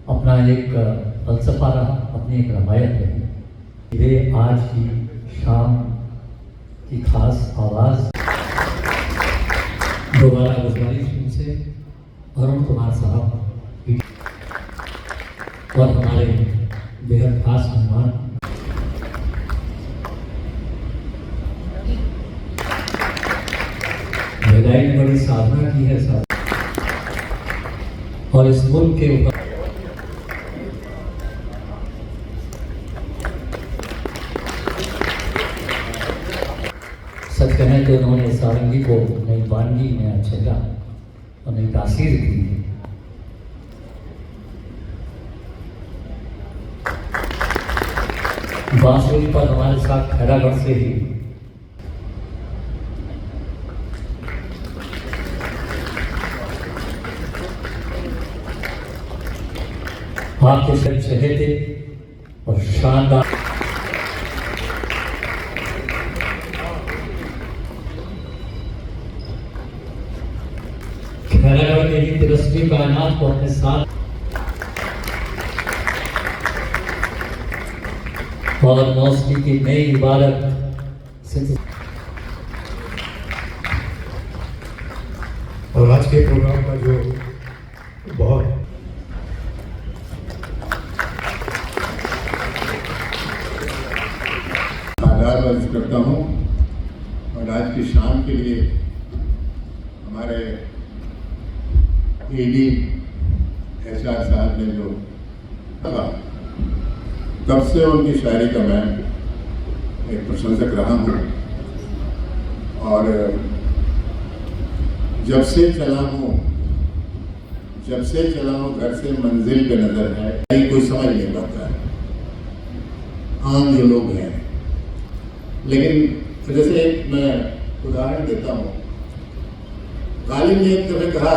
अपना एक फलसफा रहा, अपनी एक रवायत रही। वे आज की शाम की खास आवाज़ दोबारा गुजारिश उनसे अरुण कुमार साहब और हमारे बेहद खास मेहमान विदाई ने बड़ी साधना की है साहब, और इस मुल्क के ऊपर सच कहें तो उन्होंने सारंगी को नई वानगी, नया चेहरा और नई तासीर दी है। बांसुरी पर हमारे साथ खैरागढ़ से ही आपके सब चहेते और शानदार खैरागढ़ के ही तिरस्वी कायनात को अपने साथ और मौसमी की नई इबादत और आज के प्रोग्राम का जो बहुत आभार व्यक्त करता हूँ, और आज की शाम के लिए हमारे ईडी HR साहब ने जो कहा, तब से उनकी शायरी का मैं एक प्रशंसक रहा हूँ, और जब से चला हूँ घर से मंजिल पे नजर है, कोई समझ नहीं पाता है आम जो लोग हैं। लेकिन जैसे एक मैं उदाहरण देता हूँ, गालिब ने एक दफे कहा,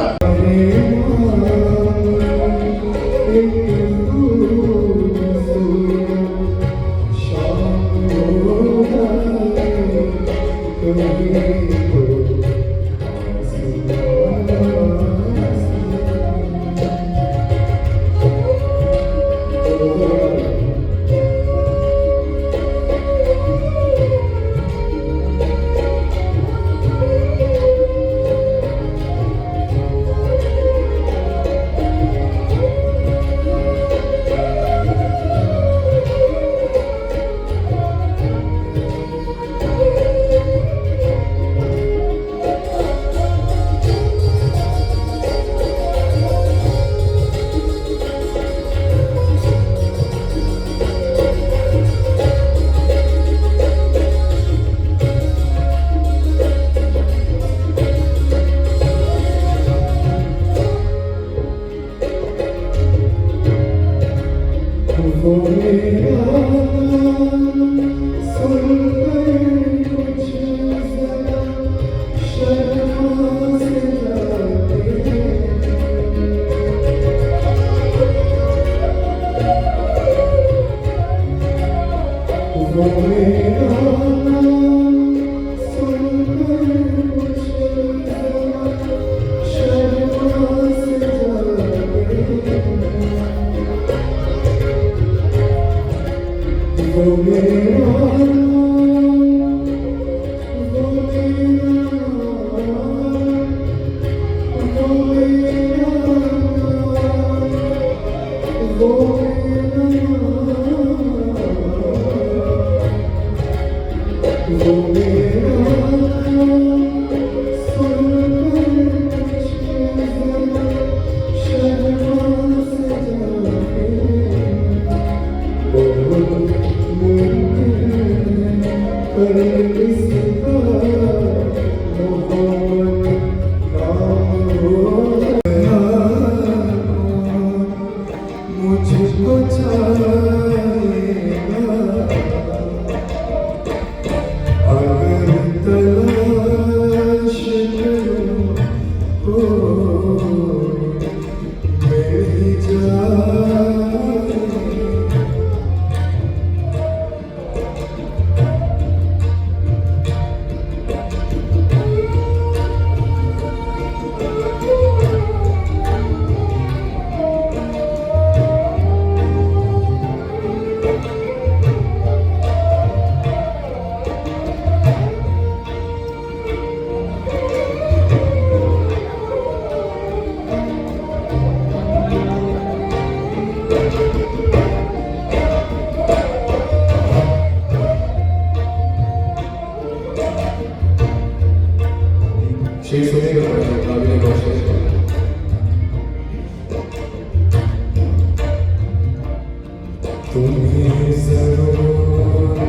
तुम्हें जरूर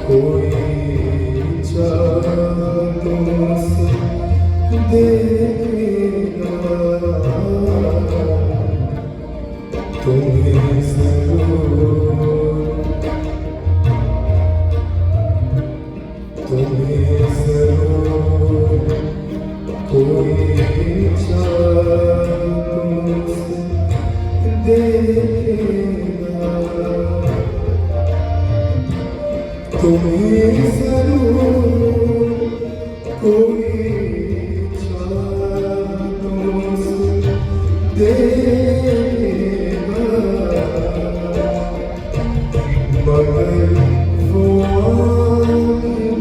कोई चाहतों से देखेगा, तुम्हें जरूर कोई चाहतों से देखेगा, तुम्हें जरूर कोई चाहतों से देखेगा, मगर वो आँखें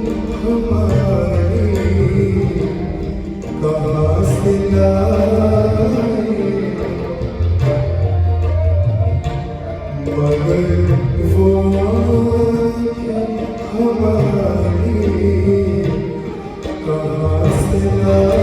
हमारी कहाँ से लाए, मगर वो आँखें हमारी कहाँ से लाए।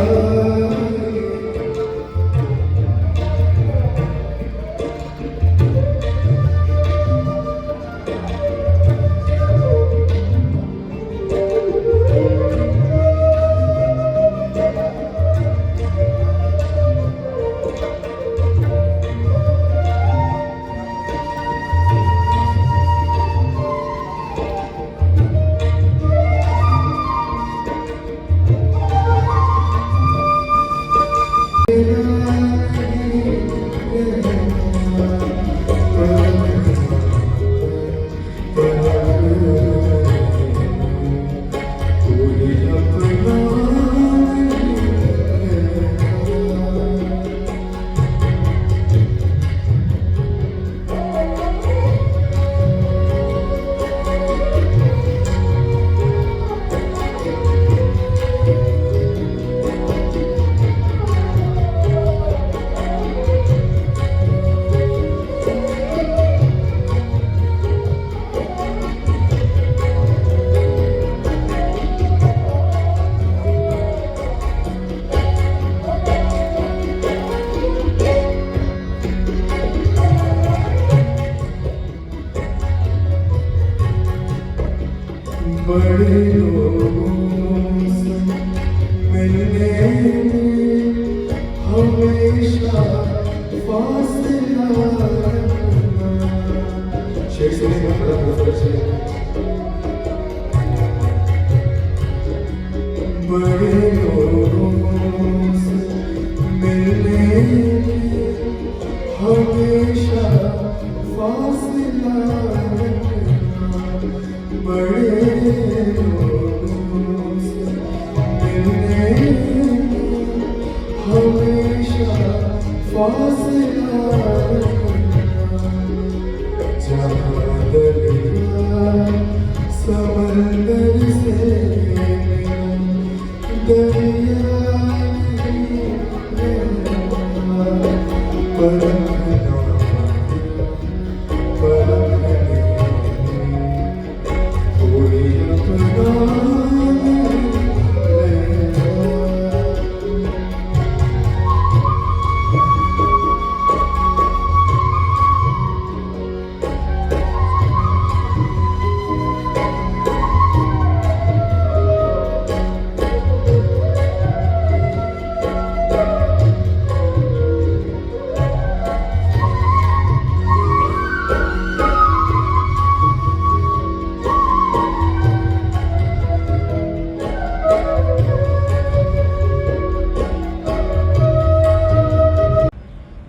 बड़े लोगों से मिलने हमेशा फासला रखना। शेर से नहीं बड़ा मुफर से। बड़े लोगों से मिलने हमेशा फासला रखना। बड़े लोगों से मिलने हमेशा फासला रखना। जहाँ दरिया समंदर से दरिया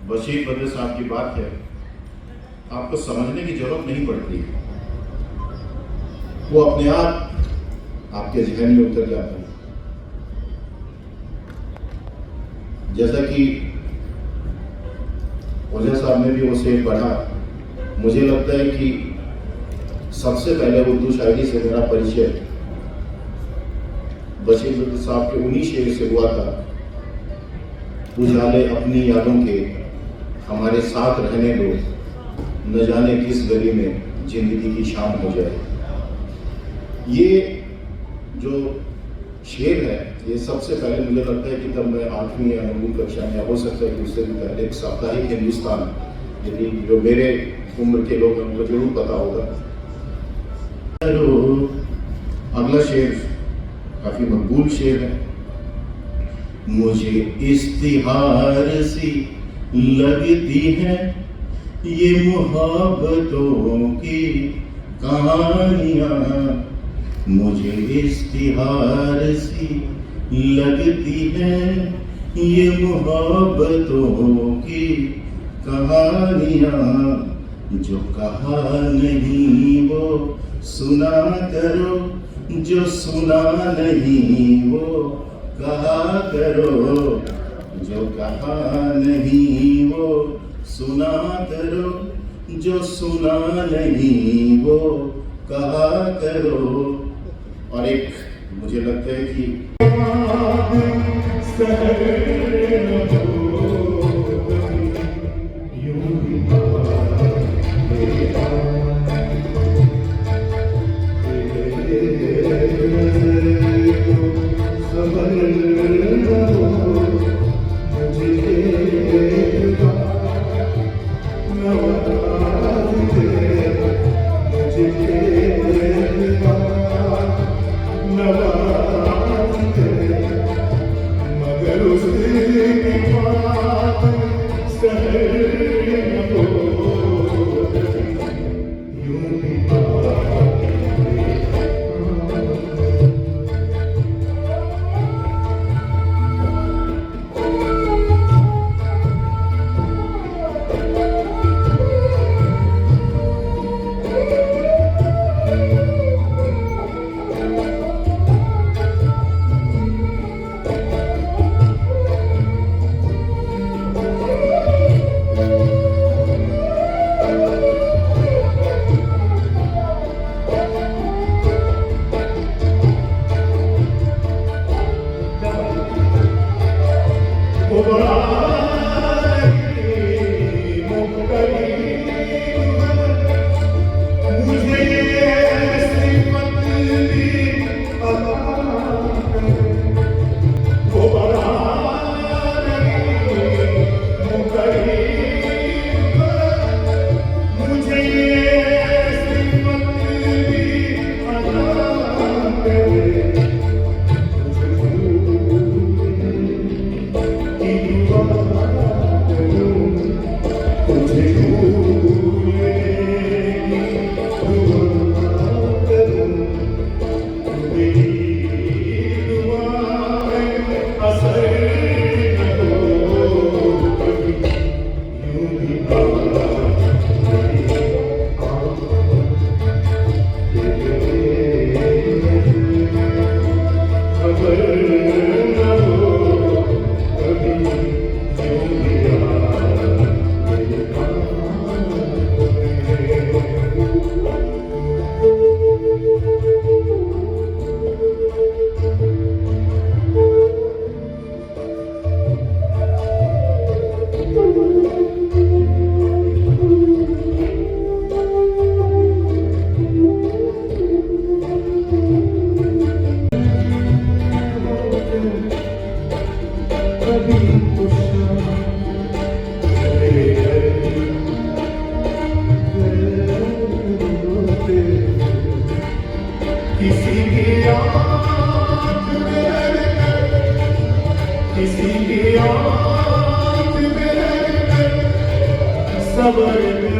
बशीर बद्र साहब की बात है, आपको समझने की जरूरत नहीं पड़ती, वो अपने आप आपके जहन में उतर जाता है। जैसा कि वजह साहब ने भी वो शेर पढ़ा, मुझे लगता है कि सबसे पहले उर्दू शायरी से मेरा परिचय बशीर बद्र साहब के उन्हीं शेर से हुआ था। उजाले अपनी यादों के हमारे साथ रहने दो, न जाने किस गली में जिंदगी की शाम हो जाए। ये जो शेर है, ये सबसे पहले मुझे लगता है कि तब मैं 8वीं या 9वीं कक्षा में, हो सकता है कि उससे भी पहले, एक साप्ताहिक हिंदुस्तान यदि जो मेरे उम्र के लोग हैं उनको जरूर पता होगा। अगला शेर काफी मकबूल शेर है। मुझे इश्तिहार सी लगती है ये मोहब्बतों की कहानियाँ, मुझे इश्तिहार सी लगती है ये मोहब्बतों की कहानियाँ, जो कहा नहीं वो सुना करो, जो सुना नहीं वो कहा करो, जो कहा नहीं वो सुना करो, जो सुना नहीं वो कहा करो। और एक मुझे लगता है कि किसी की आँख में सबर